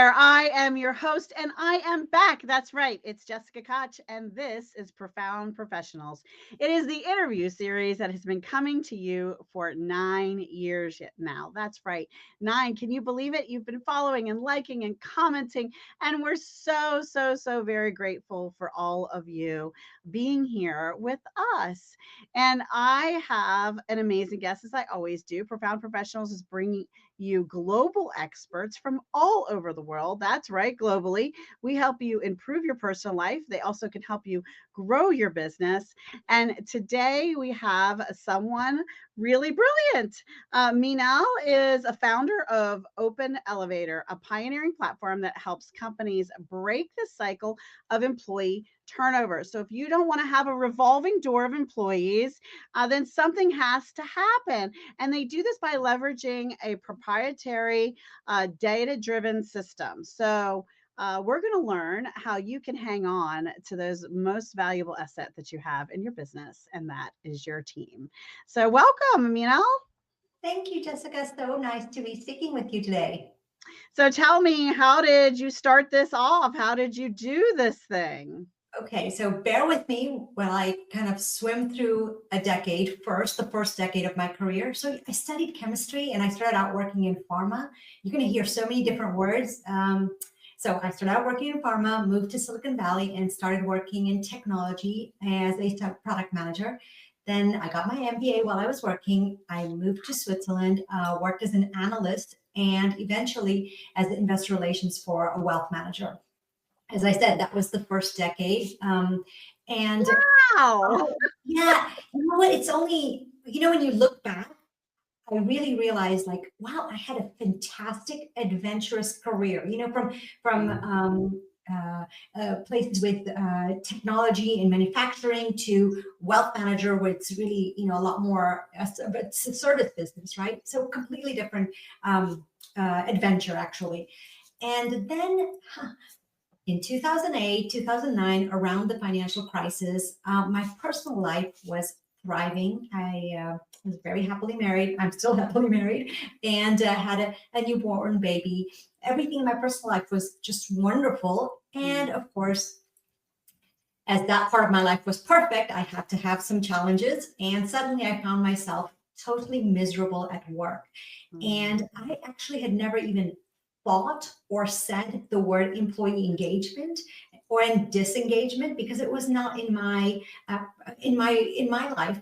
there. I am your host and I am back. That's right. It's Jessica Koch and this is Profound Professionals. It is the interview series that has been coming to you for 9 years now. That's right. 9. Can you believe it? You've been following and liking and commenting. And we're so very grateful for all of you being here with us. And I have an amazing guest, as I always do. Profound Professionals is bringing you global experts from all over the world. That's right, globally. We help you improve your personal life. They also can help you grow your business. And today we have someone really brilliant. Minal is a founder of Open Elevator, a pioneering platform that helps companies break the cycle of employee turnover. So if you don't want to have a revolving door of employees, then something has to happen. And they do this by leveraging a proprietary data-driven system. So we're going to learn how you can hang on to those most valuable asset that you have in your business, and that is your team. So welcome, Minal. Thank you, Jessica. So nice to be speaking with you today. So tell me, how did you start this off? How did you do this thing? Okay, so bear with me while I kind of swim through a decade first, the first decade of my career. So I studied chemistry and I started out working in pharma. You're going to hear so many different words. So I started out working in pharma, moved to Silicon Valley and started working in technology as a product manager. Then I got my MBA while I was working. I moved to Switzerland, worked as an analyst, and eventually as investor relations for a wealth manager. As I said, that was the first decade. And Wow. yeah, you know what? It's only, when you look back, I really realized like, wow, I had a fantastic adventurous career, from places with technology and manufacturing to wealth manager, where it's really, a lot more, it's a service business, right? So completely different adventure, actually. And then in 2008, 2009, around the financial crisis, my personal life was thriving. I was very happily married. I'm still happily married, and had a newborn baby. Everything in my personal life was just wonderful. And of course, as that part of my life was perfect, I had to have some challenges. And suddenly I found myself totally miserable at work. And I actually had never even thought or said the word employee engagement or in disengagement, because it was not in my life.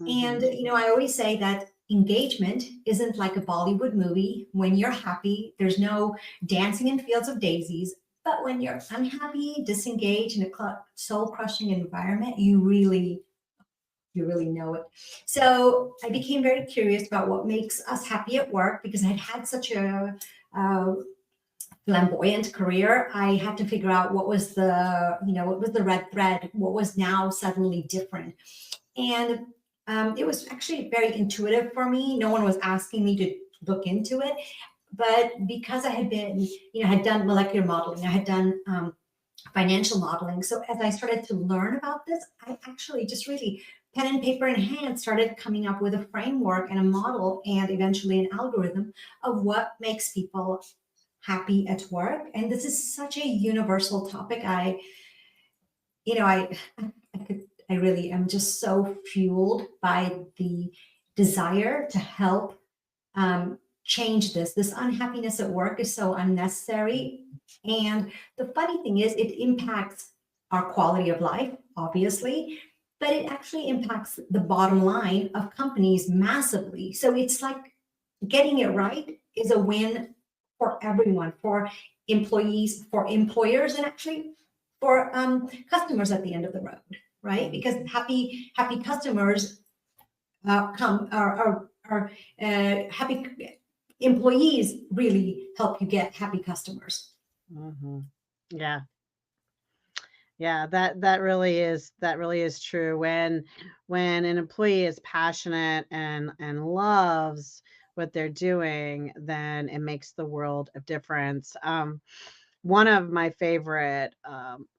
And I always say that engagement isn't like a Bollywood movie. When you're happy, there's no dancing in fields of daisies. But when you're unhappy, disengaged in a soul-crushing environment, you really know it. So I became very curious about what makes us happy at work, because I'd had such a flamboyant career. I had to figure out what was the red thread, what was now suddenly different. And it was actually very intuitive for me. No one was asking me to look into it, but because I had been, had done molecular modeling, I had done financial modeling. So as I started to learn about this, I actually just really pen and paper in hand started coming up with a framework and a model and eventually an algorithm of what makes people happy at work. And this is such a universal topic. I really am just so fueled by the desire to help change this. This unhappiness at work is so unnecessary. And the funny thing is, it impacts our quality of life, obviously, but it actually impacts the bottom line of companies massively. So it's like getting it right is a win for everyone, for employees, for employers, and actually for customers at the end of the road, right? Because happy customers happy employees really help you get happy customers. Yeah. Yeah, that really is true. When an employee is passionate and loves what they're doing, then it makes the world of difference. One of my favorite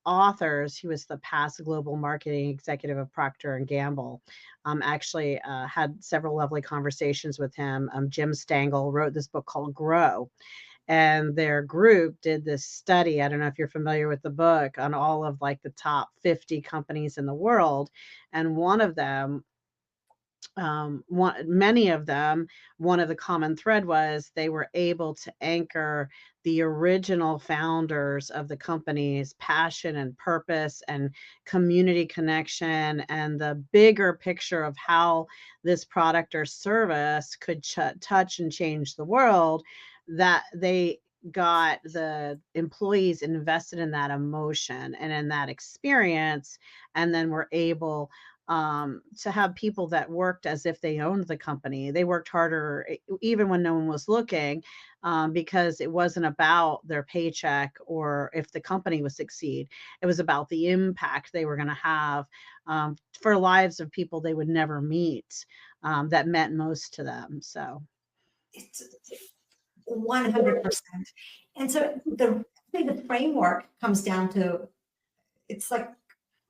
authors, he was the past global marketing executive of Procter and Gamble. Actually had several lovely conversations with him. Jim Stengel wrote this book called Grow. and their group did this study. I don't know if you're familiar with the book, on all of like the top 50 companies in the world. And one of them, many of them, one of the common thread was they were able to anchor the original founders of the company's passion and purpose and community connection and the bigger picture of how this product or service could touch and change the world, that they got the employees invested in that emotion and in that experience, and then were able to have people that worked as if they owned the company. They worked harder even when no one was looking, because it wasn't about their paycheck or if the company would succeed. It was about the impact they were going to have, for lives of people they would never meet, that meant most to them. So, It's 100%. And so I think the framework comes down to, it's like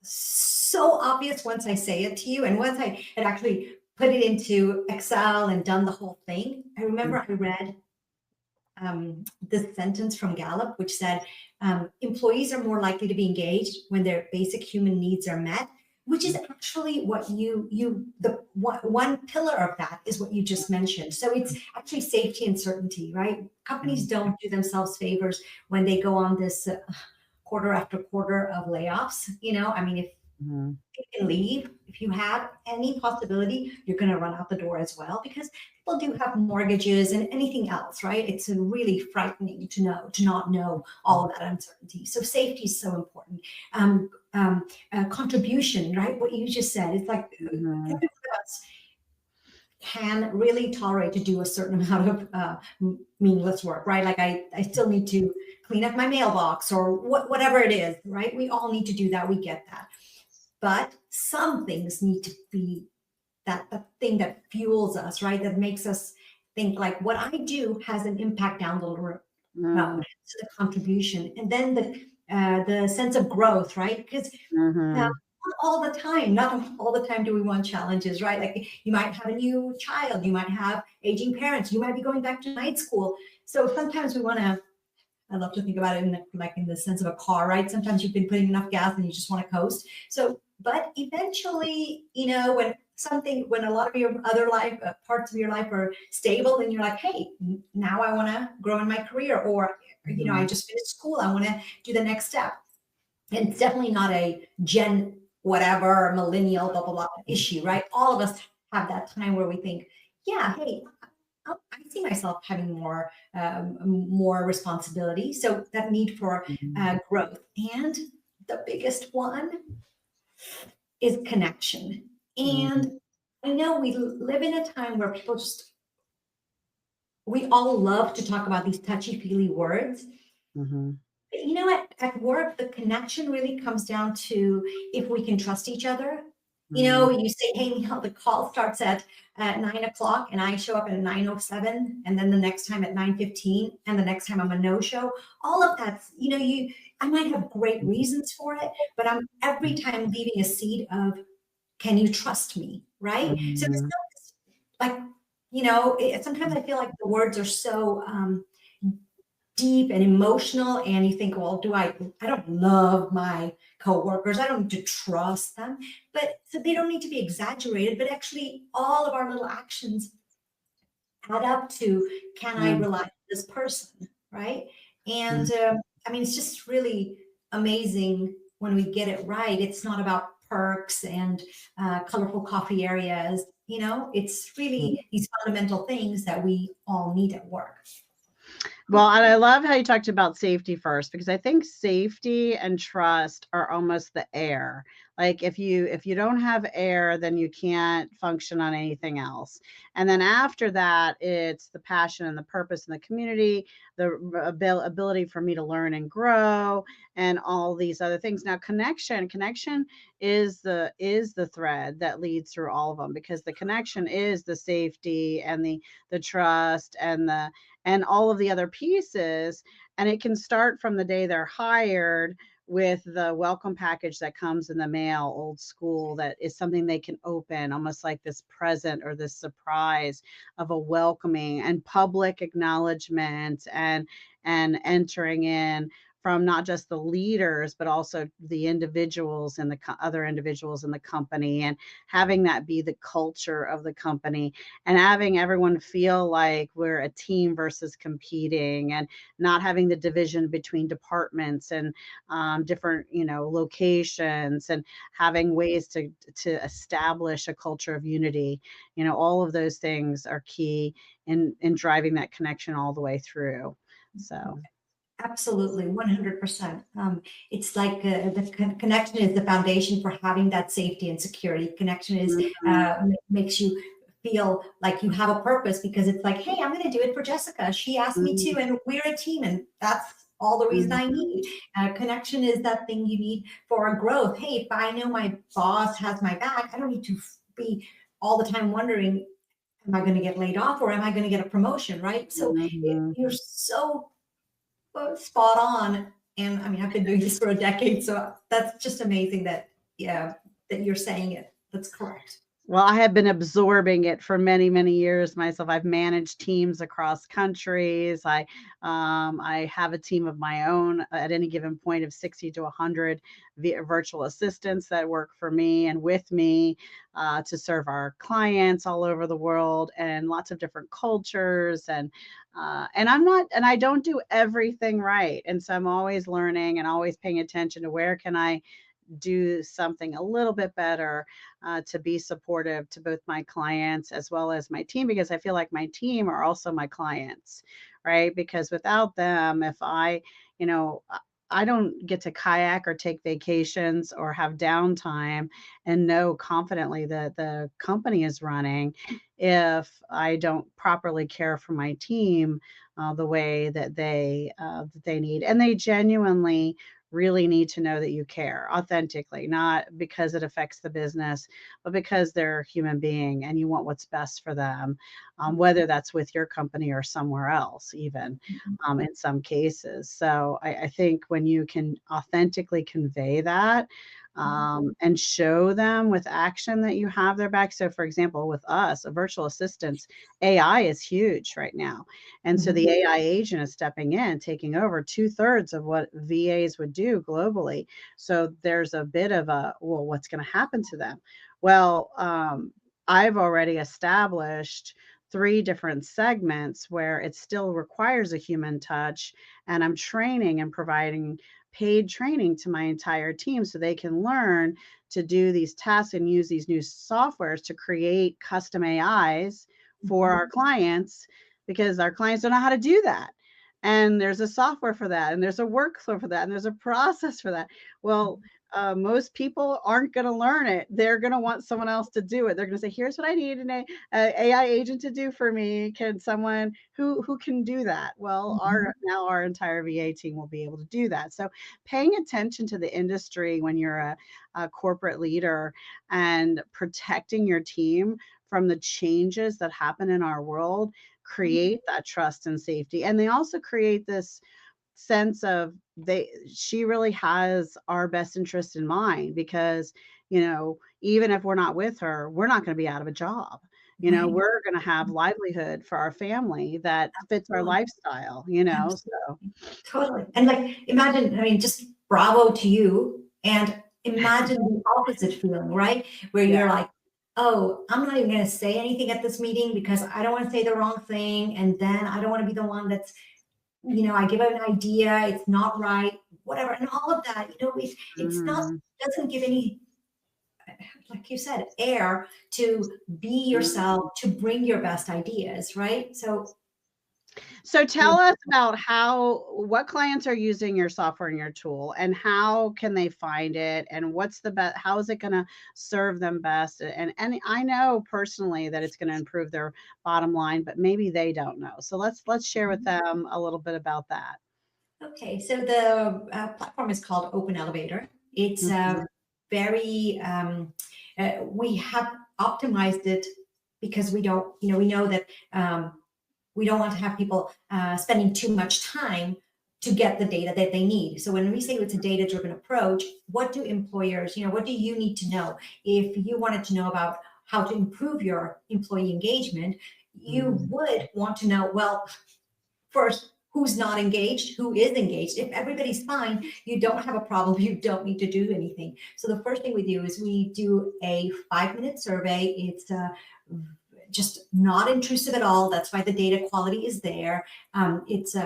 so obvious once I say it to you. And once I had actually put it into Excel and done the whole thing, I mm, remember I read this sentence from Gallup, which said, employees are more likely to be engaged when their basic human needs are met, which is mm, actually what the one pillar of that is what you just mentioned. So it's actually safety and certainty, right? Companies mm, don't do themselves favors when they go on this quarter after quarter of layoffs. I mean, if mm, you can leave, if you have any possibility, you're going to run out the door as well, because people do have mortgages and anything else, right? It's really frightening to not know all of that uncertainty. So safety is so important. Contribution, right? What you just said, it's like mm, everyone of us can really tolerate to do a certain amount of meaningless work, right? Like I still need to clean up my mailbox or whatever it is, right? We all need to do that. We get that. But some things need to be that thing that fuels us, right? That makes us think like what I do has an impact down the road. mm, So the contribution, and then the sense of growth, right? Because not mhm, all the time, not all the time do we want challenges, right? Like you might have a new child, you might have aging parents, you might be going back to night school. So sometimes we want to, I love to think about it in like in the sense of a car, right? Sometimes you've been putting enough gas and you just want to coast. So, but eventually, when a lot of your other life parts of your life are stable, and you're like, hey, now I want to grow in my career, or I mhm, just finished school, I want to do the next step. And it's definitely not a gen whatever millennial blah blah blah issue, right? All of us have that time where we think, yeah, hey, I see myself having more responsibility. So that need for mhm, growth, and the biggest one is connection. mhm, And I know we live in a time where we all love to talk about these touchy feely words. mhm, But at work, the connection really comes down to if we can trust each other. mhm, You say, hey, the call starts at 9 o'clock, and I show up at 9:07, and then the next time at 9:15, and the next time I'm a no-show. All of that's, I might have great reasons for it, but I'm every time leaving a seed of, can you trust me? Right? So it's mhm, not like, sometimes I feel like the words are so deep and emotional, and you think, well, I don't love my coworkers, I don't need to trust them, but so they don't need to be exaggerated, but actually all of our little actions add up to, can I mhm, rely on this person, right? And mhm. I mean, it's just really amazing when we get it right. It's not about perks and colorful coffee areas. It's really these fundamental things that we all need at work. Well, and I love how you talked about safety first, because I think safety and trust are almost the air. Like if you don't have air, then you can't function on anything else. And then after that, it's the passion and the purpose in the community, the ability for me to learn and grow, and all these other things. Now, connection is the thread that leads through all of them, because the connection is the safety and the trust and all of the other pieces. And it can start from the day they're hired, with the welcome package that comes in the mail, old school, that is something they can open, almost like this present or this surprise of a welcoming and public acknowledgement, and entering in from not just the leaders but also the individuals and the other individuals in the company, and having that be the culture of the company, and having everyone feel like we're a team versus competing, and not having the division between departments and different, locations, and having ways to establish a culture of unity. All of those things are key in driving that connection all the way through. So Absolutely, 100%. It's like the connection is the foundation for having that safety and security. Connection is mhm, makes you feel like you have a purpose because it's like, hey, I'm going to do it for Jessica. She asked me to, mhm, and we're a team, and that's all the reason I mhm, need. Connection is that thing you need for growth. Hey, if I know my boss has my back, I don't need to be all the time wondering, am I going to get laid off or am I going to get a promotion, right? So mhm. you're so spot on. And I mean, I've been doing this for a decade, so that's just amazing that, yeah, that you're saying it. That's correct. Well, I have been absorbing it for many, many years myself. I've managed teams across countries. I have a team of my own at any given point of 60 to 100 virtual assistants that work for me and with me, to serve our clients all over the world, and lots of different cultures. And I don't do everything right. And so I'm always learning and always paying attention to where can I do something a little bit better, to be supportive to both my clients as well as my team, because I feel like my team are also my clients, right? Because without them, if you know, I don't get to kayak or take vacations or have downtime and know confidently that the company is running if I don't properly care for my team, the way that they need. And they genuinely really need to know that you care authentically, not because it affects the business, but because they're a human being and you want what's best for them, whether that's with your company or somewhere else, even, in some cases. So I think when you can authentically convey that, and show them with action that you have their back. So, for example, with us, a virtual assistants, AI is huge right now. And so Mhm. the AI agent is stepping in, taking over two-thirds of what VAs would do globally. So there's a bit of a, well, what's going to happen to them? Well, I've already established three different segments where it still requires a human touch, and I'm training and providing paid training to my entire team so they can learn to do these tasks and use these new softwares to create custom AIs for Mhm. our clients, because our clients don't know how to do that. And there's a software for that, and there's a workflow for that, and there's a process for that. Well, most people aren't going to learn it. They're going to want someone else to do it. They're going to say, "Here's what I need a AI agent to do for me. Can someone who can do that?" Well, Mhm. our entire VA team will be able to do that. So, paying attention to the industry when you're a corporate leader, and protecting your team from the changes that happen in our world, create that trust and safety. And they also create this sense of, she really has our best interest in mind, because even if we're not with her, we're not going to be out of a job. Right. We're going to have livelihood for our family that fits our Absolutely. lifestyle, Absolutely. so Totally. And like, imagine, I mean, just bravo to you. And imagine the opposite feeling, right? Where yeah. you're like, oh, I'm not even going to say anything at this meeting because I don't want to say the wrong thing. And then I don't want to be the one that's, I give out an idea, it's not right, whatever. And all of that, it's not, Mhm. doesn't give any, like you said, air to be yourself, Mhm. to bring your best ideas, right? So, So tell us about what clients are using your software and your tool, and how can they find it, and what's the best, how is it going to serve them best? And I know personally that it's going to improve their bottom line, but maybe they don't know. So let's share with them a little bit about that. okay, so the platform is called Open Elevator. It's Mhm. very, we have optimized it because we know that we don't want to have people spending too much time to get the data that they need. So when we say it's a data-driven approach, what do employers, what do you need to know? If you wanted to know about how to improve your employee engagement, you Mhm. would want to know, well, first, who's not engaged, who is engaged. If everybody's fine, you don't have a problem, you don't need to do anything. So the first thing we do is we do a 5-minute survey. It's just not intrusive at all. That's why the data quality is there. It's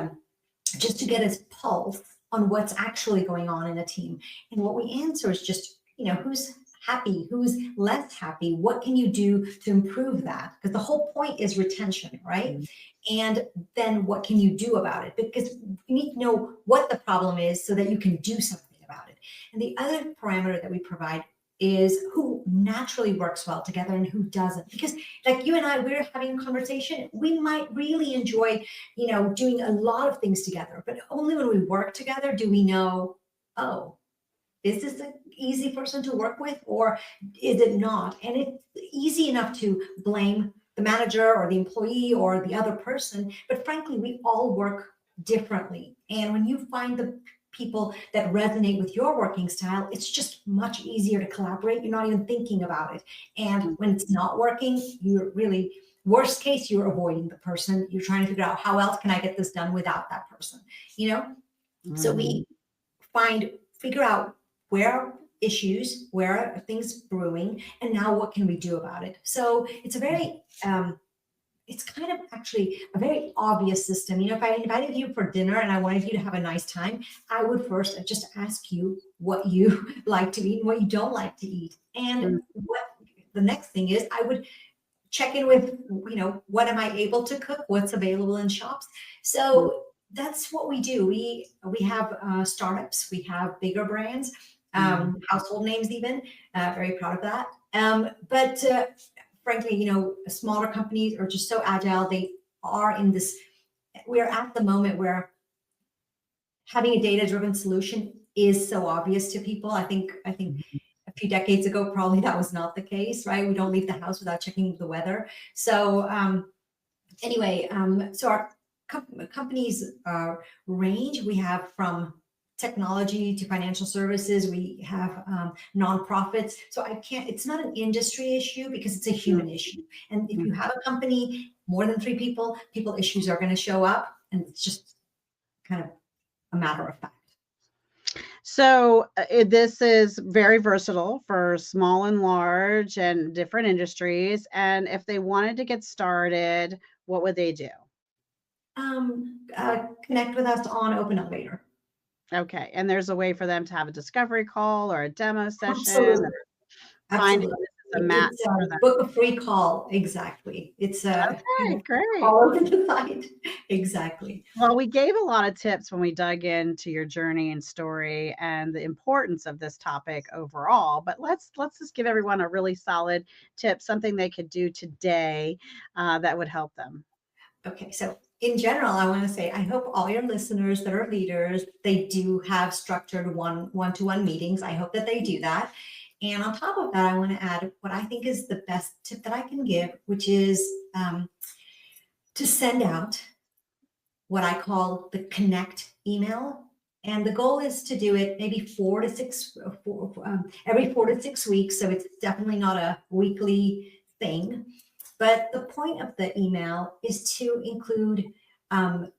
just to get his pulse on what's actually going on in a team. And what we answer is just, who's happy, who's less happy, what can you do to improve that? Because the whole point is retention, right? And then what can you do about it? Because you need to know what the problem is so that you can do something about it. And the other parameter that we provide is who naturally works well together and who doesn't. Because like you and I, we're having a conversation, we might really enjoy, doing a lot of things together, but only when we work together do we know, oh, is this an easy person to work with or is it not? And it's easy enough to blame the manager or the employee or the other person, but frankly, we all work differently. And when you find the people that resonate with your working style, it's just much easier to collaborate. You're not even thinking about it. And when it's not working, you're really, worst case, you're avoiding the person. You're trying to figure out how else can I get this done without that person, So Mhm. we figure out where are issues, where are things brewing, and now what can we do about it? So it's a very, it's kind of actually a very obvious system. If I invited you for dinner and I wanted you to have a nice time, I would first just ask you what you like to eat and what you don't like to eat. And Mhm. what the next thing is, I would check in with, what am I able to cook? What's available in shops? So that's what we do. We have startups, we have bigger brands, Mhm. household names even. Very proud of that. But frankly, smaller companies are just so agile. They are in this. We're at the moment where having a data-driven solution is so obvious to people. I think a few decades ago, probably that was not the case, right? We don't leave the house without checking the weather. So anyway, so our company's range, we have from technology to financial services, we have nonprofits. So it's not an industry issue because it's a human issue. And if you Mhm. have a company, more than 3 people, people issues are going to show up. And it's just kind of a matter of fact. So this is very versatile for small and large and different industries. And if they wanted to get started, what would they do? Connect with us on Open Elevator. Okay. And there's a way for them to have a discovery call or a demo session, Absolutely. finding Absolutely. this is a match It's for a them. book a free call. Exactly. It's Okay, great. all over the site. Exactly. Well, we gave a lot of tips when we dug into your journey and story and the importance of this topic overall. But let's just give everyone a really solid tip, something they could do today that would help them. Okay. So in general, I want to say I hope all your listeners that are leaders, they do have structured one-to-one meetings. I hope that they do that. And on top of that, I want to add what I think is the best tip that I can give, which is to send out what I call the connect email. And the goal is to do it maybe every 4 to 6 weeks. So it's definitely not a weekly thing. But the point of the email is to include um,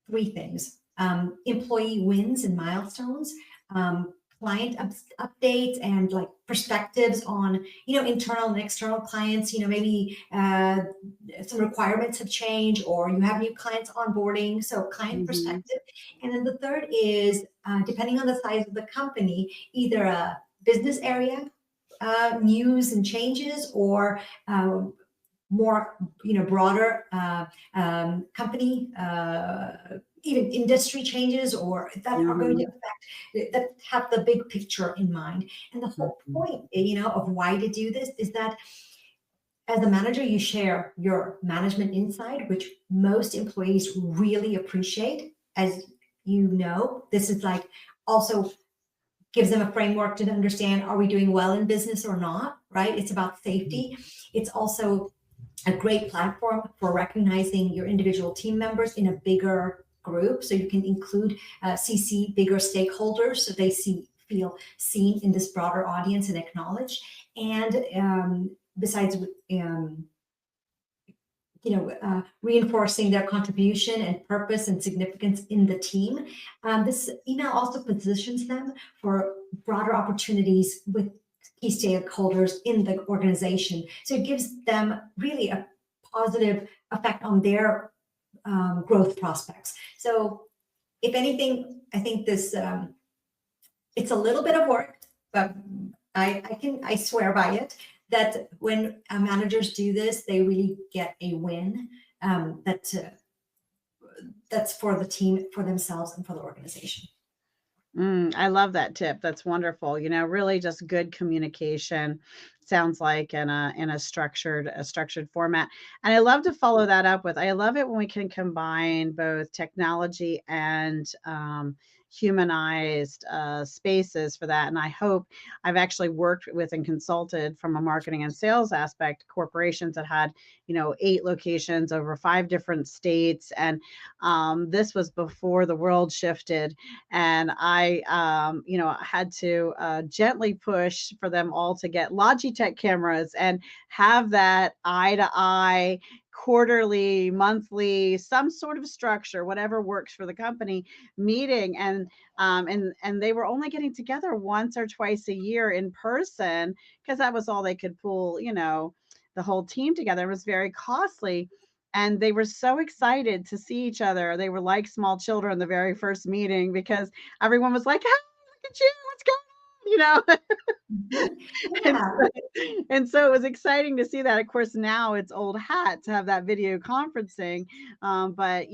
3 things: employee wins and milestones, um, client updates, and like perspectives on internal and external clients. Maybe some requirements have changed, or you have new clients onboarding. So client Mhm. perspective. And then the third is depending on the size of the company, either a business area news and changes, or more broader company even industry changes, or that are going to Mhm. affect, that have the big picture in mind. And the whole Mhm. point of why to do this is that as a manager you share your management insight, which most employees really appreciate. As this is like also gives them a framework to understand, are we doing well in business or not, right? It's about safety. It's also a great platform for recognizing your individual team members in a bigger group. So you can include CC bigger stakeholders so they feel seen in this broader audience and acknowledged. And besides, reinforcing their contribution and purpose and significance in the team. This email also positions them for broader opportunities with key stakeholders in the organization. So it gives them really a positive effect on their growth prospects. So if anything, I think this it's a little bit of work, but I swear by it that when managers do this, they really get a win. That's for the team, for themselves, and for the organization. I love that tip. That's wonderful. Really just good communication sounds like in a structured format. And I love to follow that up with I love it when we can combine both technology and humanized spaces for that. And I hope I've actually worked with and consulted from a marketing and sales aspect corporations that had 8 locations over 5 different states. And this was before the world shifted, and I, had to gently push for them all to get Logitech cameras and have that eye to eye, quarterly, monthly, some sort of structure, whatever works for the company meeting. And they were only getting together once or twice a year in person because that was all they could pull, the whole team together. It was very costly. And they were so excited to see each other. They were like small children the very first meeting because everyone was like, "Hey, look at you, what's going on?" And Yeah. so it was exciting to see that. Of course, now it's old hat to have that video conferencing, but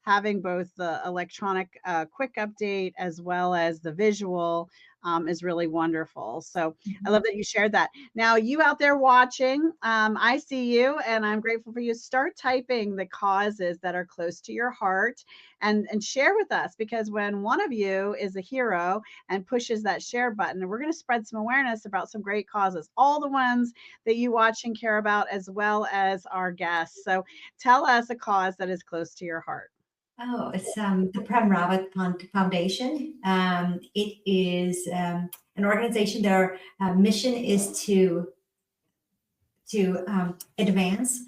having both the electronic quick update as well as the visual is really wonderful. So I love that you shared that. Now, you out there watching, I see you, and I'm grateful for you. Start typing the causes that are close to your heart and share with us, because when one of you is a hero and pushes that share button, and we're going to spread some awareness about some great causes, all the ones that you watch and care about, as well as our guests. So tell us a cause that is close to your heart. Oh, it's the Prem Rawat Foundation. It is an organization. Their mission is to advance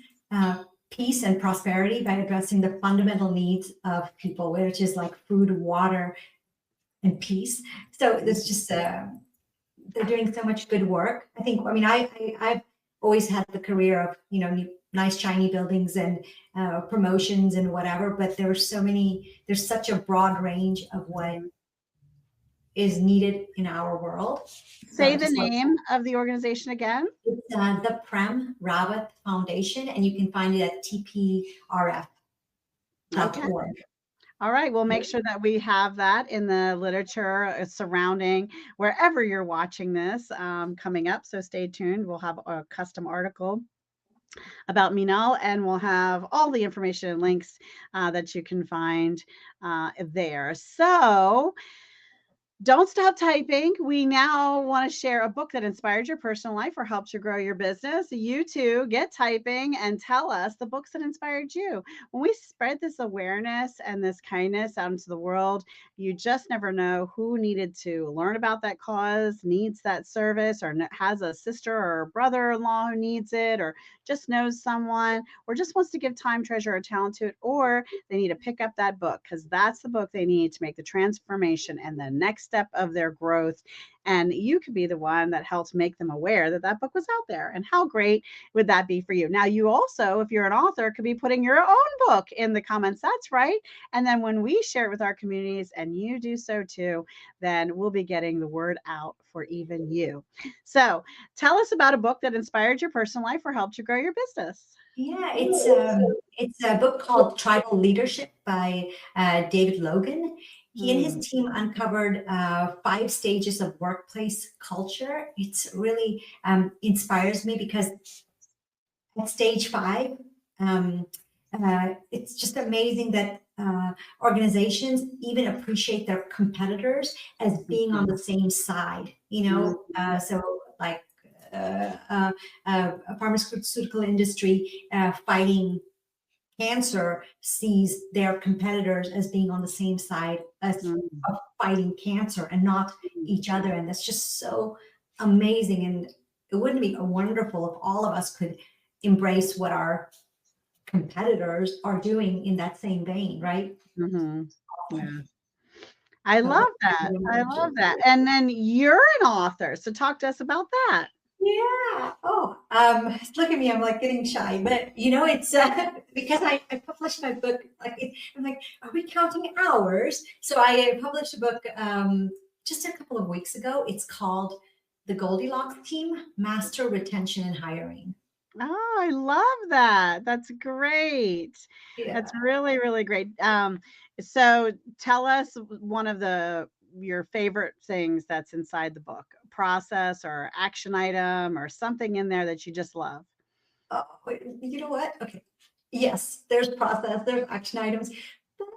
peace and prosperity by addressing the fundamental needs of people, which is like food, water, and peace. So it's just they're doing so much good work. I think. I mean, I've always had the career of nice shiny buildings and promotions and whatever, but there's so many. There's such a broad range of what is needed in our world. So Say I the just love name of the organization again. it's the Prem Rawat Foundation, and you can find it at tprf.org. Okay. All right. We'll make sure that we have that in the literature surrounding wherever you're watching this coming up. So stay tuned. We'll have a custom article about Minal, and we'll have all the information and links that you can find there. So don't stop typing. We now want to share a book that inspired your personal life or helped you grow your business. You too, get typing and tell us the books that inspired you. When we spread this awareness and this kindness out into the world, you just never know who needed to learn about that cause, needs that service, or has a sister or brother-in-law who needs it, or just knows someone, or just wants to give time, treasure, or talent to it, or they need to pick up that book because that's the book they need to make the transformation and the next step of their growth. And you could be the one that helps make them aware that that book was out there. And how great would that be for you? Now, you also, if you're an author, could be putting your own book in the comments. That's right. And then when we share it with our communities, and you do so too, then we'll be getting the word out for even you. So tell us about a book that inspired your personal life or helped you grow your business. Yeah, it's a book called Tribal Leadership by David Logan. He and his Mm, team uncovered 5 stages of workplace culture. It's really inspires me because at stage 5, um, it's just amazing that organizations even appreciate their competitors as being on mhm, the same side. mhm, So like a pharmaceutical industry fighting cancer sees their competitors as being on the same side as Mm, of fighting cancer and not mm, each other. And that's just so amazing. And it wouldn't be wonderful if all of us could embrace what our competitors are doing in that same vein, right? mhm. Yeah. I So love that. I love that. that's And then you're an author, so talk to us about that. yeah. Oh, look at me. I'm like getting shy, but it's because I published my book. I'm like, are we counting hours? So I published a book just a couple of weeks ago. It's called The Goldilocks Team: Master Retention and Hiring. Oh, I love that. That's great. That's Yeah. really, really great. So tell us one of your favorite things that's inside the book, process or action item or something in there that you just love. Oh, wait, you know what? Okay. Yes, there's process, there's action items. But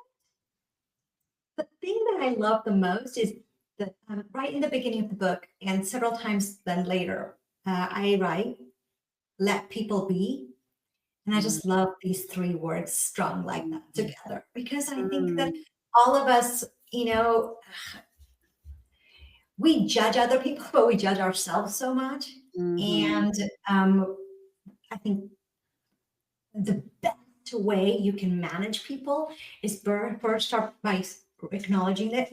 the thing that I love the most is that right in the beginning of the book, and several times then later, I write, let people be. And I Mm, just love these three words strung like mm, that together because I think that mm, all of us, we judge other people, but we judge ourselves so much. mhm, And I think the best way you can manage people is first start by acknowledging that,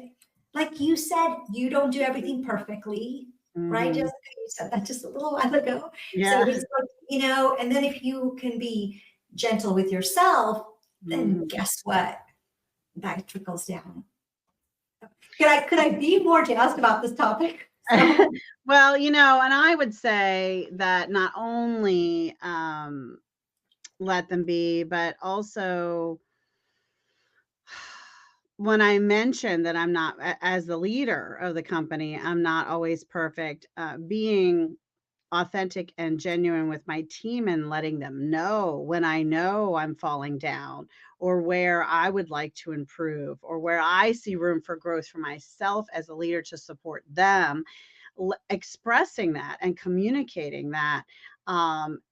like you said, you don't do everything perfectly, right, mhm. Jessica? You said that just a little while ago. So Yeah. it's like, and then if you can be gentle with yourself, then Mhm. guess what? That trickles down. Could I be more jazzed about this topic? So Well, and I would say that not only let them be, but also when I mentioned that I'm not, as the leader of the company, I'm not always perfect, being authentic and genuine with my team and letting them know when I know I'm falling down or where I would like to improve or where I see room for growth for myself as a leader to support them, expressing that and communicating that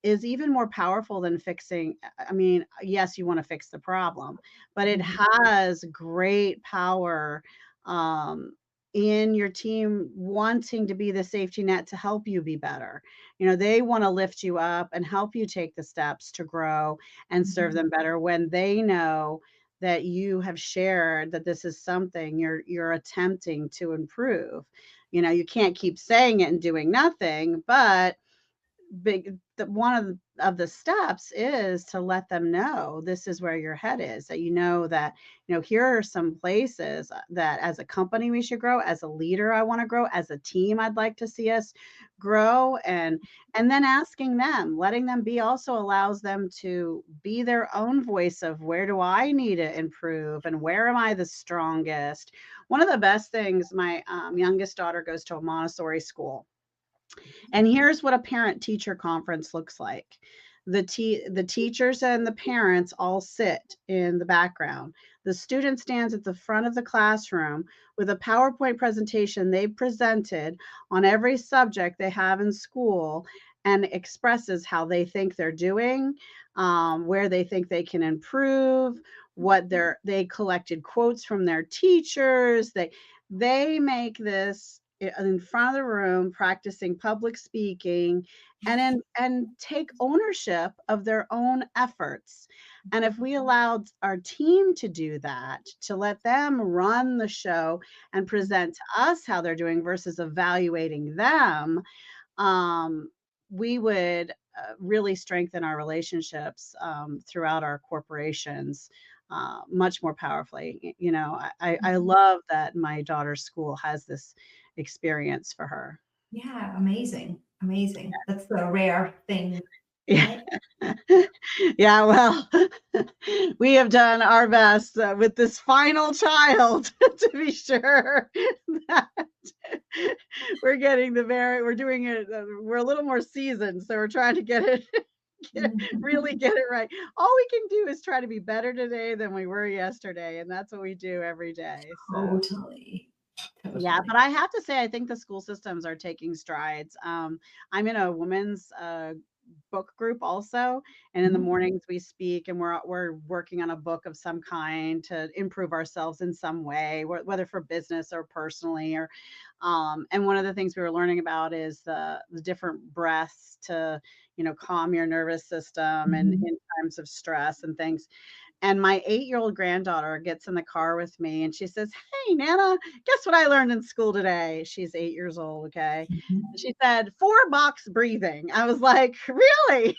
is even more powerful than fixing. I mean, yes, you want to fix the problem, but it mhm, has great power um, in your team wanting to be the safety net to help you be better. They want to lift you up and help you take the steps to grow and serve mhm, them better when they know that you have shared that this is something you're attempting to improve. You can't keep saying it and doing nothing, but one of the steps is to let them know this is where your head is, that that here are some places that as a company we should grow, as a leader I want to grow, as a team I'd like to see us grow. And then asking them, letting them be, also allows them to be their own voice of where do I need to improve and where am I the strongest. One of the best things, my youngest daughter goes to a Montessori school, and here's what a parent teacher conference looks like. The teachers and the parents all sit in the background. The student stands at the front of the classroom with a PowerPoint presentation they presented on every subject they have in school and expresses how they think they're doing, where they think they can improve, they collected quotes from their teachers. They make this in front of the room practicing public speaking and take ownership of their own efforts. And if we allowed our team to do that, to let them run the show and present to us how they're doing versus evaluating them, um, we would really strengthen our relationships throughout our corporations much more powerfully. I mhm. love that my daughter's school has this experience for her. Yeah, amazing, amazing. That's the rare thing, Yeah. right? Yeah, well, we have done our best with this final child to be sure that we're doing it, we're a little more seasoned, so we're trying to really Mhm. get it right. All we can do is try to be better today than we were yesterday, and that's what we do every day. So Totally, yeah, but totally. I have to say, I think the school systems are taking strides. I'm in a women's book group also, and in the Mhm. mornings we speak, and we're working on a book of some kind to improve ourselves in some way, whether for business or personally, or and one of the things we were learning about is the different breaths to, calm your nervous system and Mhm. in times of stress and things. And my 8-year-old granddaughter gets in the car with me and she says, "Hey, Nana, guess what I learned in school today?" She's 8 years old, okay? Mhm. And she said, 4 box breathing. I was like, "Really?"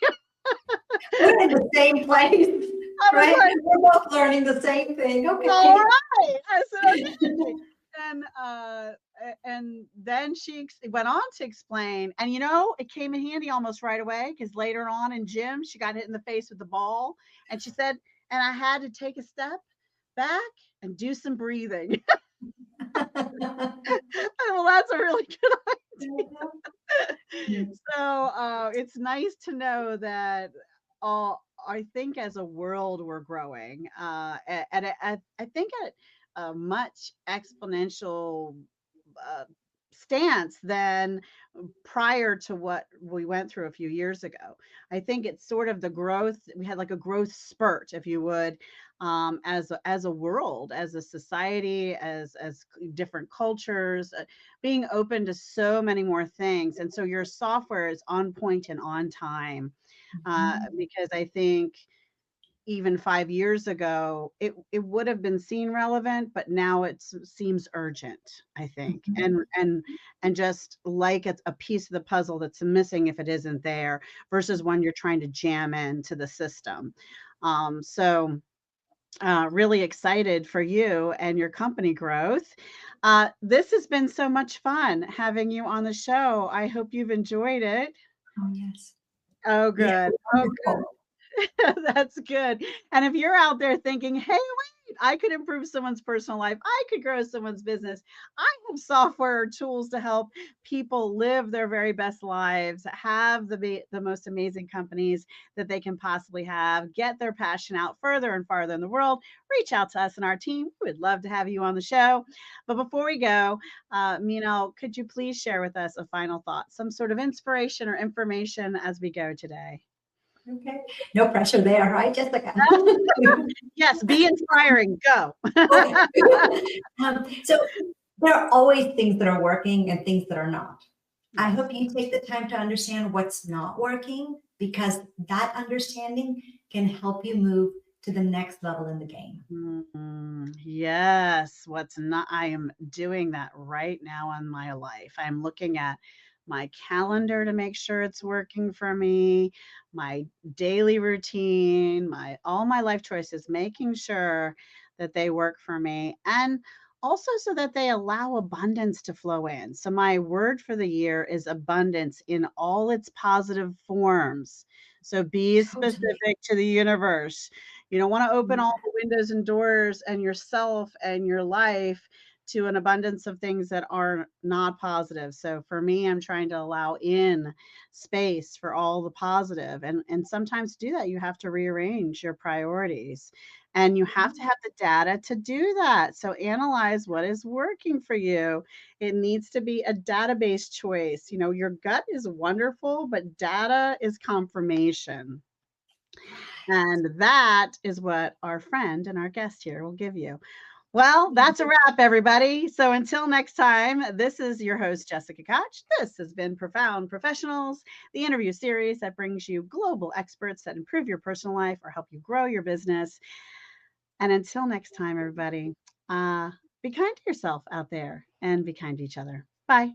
We're in the same place, I was right? like, We're both learning the same thing. "All Okay. right." I said, "Okay." And and then went on to explain, and it came in handy almost right away because later on in gym, she got hit in the face with the ball, and she said, "And I had to take a step back and do some breathing." Well, that's a really good idea. So it's nice to know that I think as a world we're growing I think at a much exponential uh, stance than prior to what we went through a few years ago. I think it's sort of the growth. We had like a growth spurt, if you would, as a world, as a society, as different cultures, being open to so many more things. And so your software is on point and on time, Mhm. because I think even 5 years ago, it would have been seen relevant, but now it seems urgent, I think, Mhm. and just like it's a piece of the puzzle that's missing if it isn't there, versus when you're trying to jam into the system. So really excited for you and your company growth. This has been so much fun having you on the show. I hope you've enjoyed it. Oh, yes. Oh, Yeah, good. Oh, wonderful. that's good. And if you're out there thinking, "Hey, wait, I could improve someone's personal life. I could grow someone's business. I have software or tools to help people live their very best lives, have the most amazing companies that they can possibly have, get their passion out further and farther in the world," reach out to us and our team. We would love to have you on the show. But before we go, Minal, could you please share with us a final thought, some sort of inspiration or information as we go today? Okay. No pressure there, right, Jessica? Yes, be inspiring, go. Okay. So there are always things that are working and things that are not. I Yes. hope you take the time to understand what's not working because that understanding can help you move to the next level in the game. Yes, what's not I am doing that right now in my life. I'm looking at my calendar to make sure it's working for me, my daily routine, my all my life choices, making sure that they work for me, and also so that they allow abundance to flow in. So my word for the year is abundance in all its positive forms. So be Totally. specific to the universe. You don't want to open Yeah. all the windows and doors and yourself and your life to an abundance of things that are not positive. So for me, I'm trying to allow in space for all the positive. And sometimes to do that, you have to rearrange your priorities. And you have to have the data to do that. So analyze what is working for you. It needs to be a database choice. Your gut is wonderful, but data is confirmation. And that is what our friend and our guest here will give you. Well, that's a wrap, everybody. So until next time, this is your host, Jessica Koch. This has been Profound Professionals, the interview series that brings you global experts that improve your personal life or help you grow your business. And until next time, everybody, uh, be kind to yourself out there and be kind to each other. Bye.